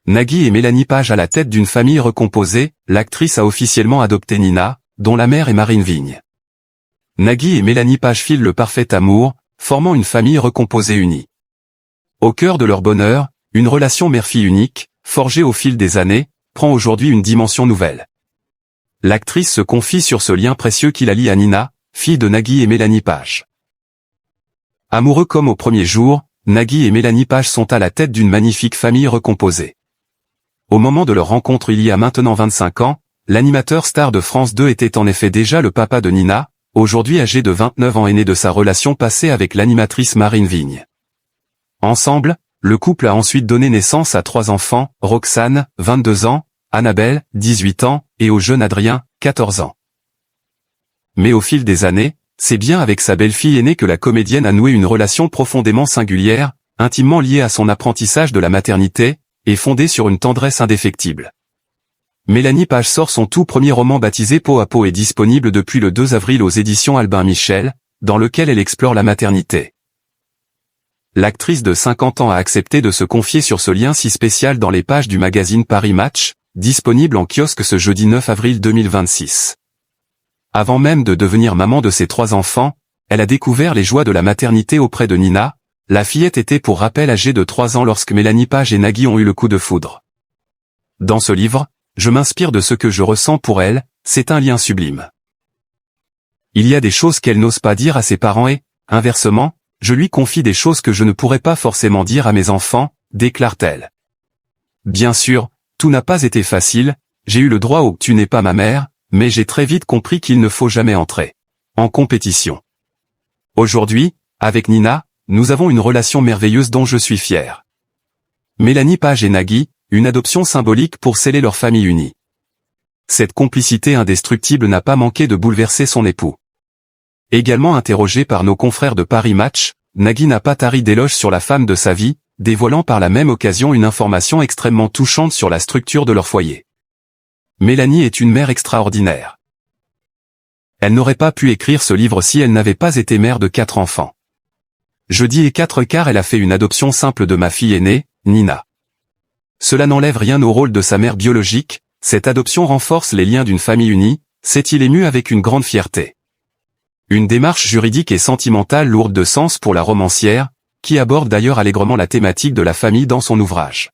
Nagui et Mélanie Page à la tête d'une famille recomposée, l'actrice a officiellement adopté Nina, dont la mère est Marine Vigne. Nagui et Mélanie Page filent le parfait amour, formant une famille recomposée unie. Au cœur de leur bonheur, une relation mère-fille unique, forgée au fil des années, prend aujourd'hui une dimension nouvelle. L'actrice se confie sur ce lien précieux qui la lie à Nina, fille de Nagui et Mélanie Page. Amoureux comme au premier jour, Nagui et Mélanie Page sont à la tête d'une magnifique famille recomposée. Au moment de leur rencontre il y a maintenant 25 ans, l'animateur star de France 2 était en effet déjà le papa de Nina, aujourd'hui âgé de 29 ans et né de sa relation passée avec l'animatrice Marine Vigne. Ensemble, le couple a ensuite donné naissance à 3 enfants, Roxane, 22 ans, Annabelle, 18 ans, et au jeune Adrien, 14 ans. Mais au fil des années, c'est bien avec sa belle-fille aînée que la comédienne a noué une relation profondément singulière, intimement liée à son apprentissage de la maternité, et fondée sur une tendresse indéfectible. Mélanie Page sort son tout premier roman baptisé Peau à peau et disponible depuis le 2 avril aux éditions Albin Michel, dans lequel elle explore la maternité. L'actrice de 50 ans a accepté de se confier sur ce lien si spécial dans les pages du magazine Paris Match, disponible en kiosque ce jeudi 9 avril 2026. Avant même de devenir maman de ses 3 enfants, elle a découvert les joies de la maternité auprès de Nina. La fillette était pour rappel âgée de 3 ans lorsque Mélanie Page et Nagui ont eu le coup de foudre. Dans ce livre, je m'inspire de ce que je ressens pour elle, c'est un lien sublime. Il y a des choses qu'elle n'ose pas dire à ses parents et, inversement, je lui confie des choses que je ne pourrais pas forcément dire à mes enfants, déclare-t-elle. Bien sûr, tout n'a pas été facile, j'ai eu le droit au « tu n'es pas ma mère », mais j'ai très vite compris qu'il ne faut jamais entrer en compétition. Aujourd'hui, avec Nina, nous avons une relation merveilleuse dont je suis fier. Mélanie Page et Nagui, une adoption symbolique pour sceller leur famille unie. Cette complicité indestructible n'a pas manqué de bouleverser son époux. Également interrogé par nos confrères de Paris Match, Nagui n'a pas tari d'éloges sur la femme de sa vie, dévoilant par la même occasion une information extrêmement touchante sur la structure de leur foyer. Mélanie est une mère extraordinaire. Elle n'aurait pas pu écrire ce livre si elle n'avait pas été mère de 4 enfants. Je dis et 4 car elle a fait une adoption simple de ma fille aînée, Nina. Cela n'enlève rien au rôle de sa mère biologique, cette adoption renforce les liens d'une famille unie, s'est-il ému avec une grande fierté. Une démarche juridique et sentimentale lourde de sens pour la romancière, qui aborde d'ailleurs allègrement la thématique de la famille dans son ouvrage.